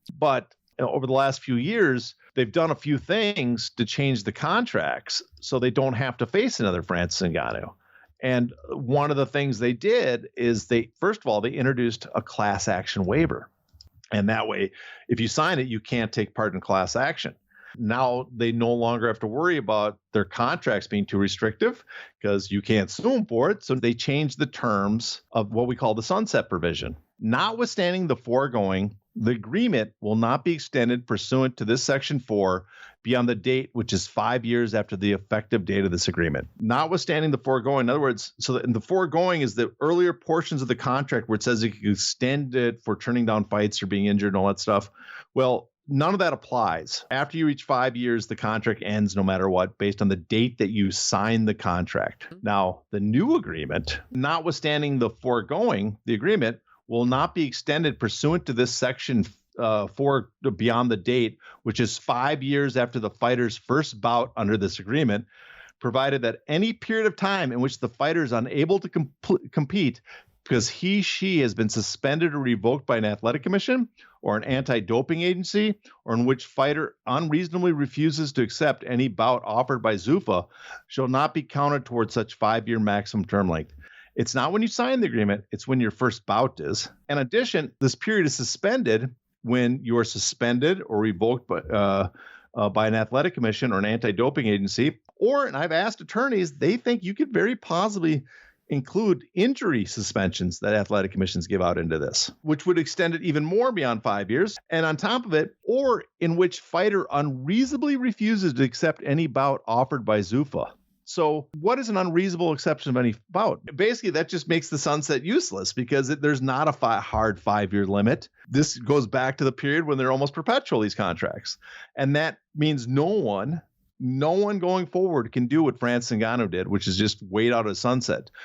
But over the last few years, they've done a few things to change the contracts so they don't have to face another Francis Ngannou. And one of the things they did is first of all, they introduced a class action waiver. And that way, if you sign it, you can't take part in class action. Now they no longer have to worry about their contracts being too restrictive because you can't sue them for it. So they changed the terms of what we call the sunset provision. Notwithstanding the foregoing, the agreement will not be extended pursuant to this Section 4 beyond the date, which is 5 years after the effective date of this agreement. Notwithstanding the foregoing, in other words, the foregoing is the earlier portions of the contract where it says you can extend it for turning down fights or being injured and all that stuff. Well, none of that applies. After you reach 5 years, the contract ends no matter what, based on the date that you sign the contract. Now, the new agreement, notwithstanding the foregoing, the agreement will not be extended pursuant to this Section 4 beyond the date, which is 5 years after the fighter's first bout under this agreement, provided that any period of time in which the fighter is unable to compete because she has been suspended or revoked by an athletic commission or an anti-doping agency, or in which fighter unreasonably refuses to accept any bout offered by Zuffa, shall not be counted towards such 5-year maximum term length. It's not when you sign the agreement, it's when your first bout is. In addition, this period is suspended when you are suspended or revoked by an athletic commission or an anti-doping agency, and I've asked attorneys, they think you could very possibly include injury suspensions that athletic commissions give out into this, which would extend it even more beyond 5 years. And on top of it, or in which fighter unreasonably refuses to accept any bout offered by Zuffa. So what is an unreasonable exception of any bout? Basically, that just makes the sunset useless because there's not a hard 5-year limit. This goes back to the period when they're almost perpetual, these contracts. And that means no one going forward can do what Francis Ngannou did, which is just wait out a sunset.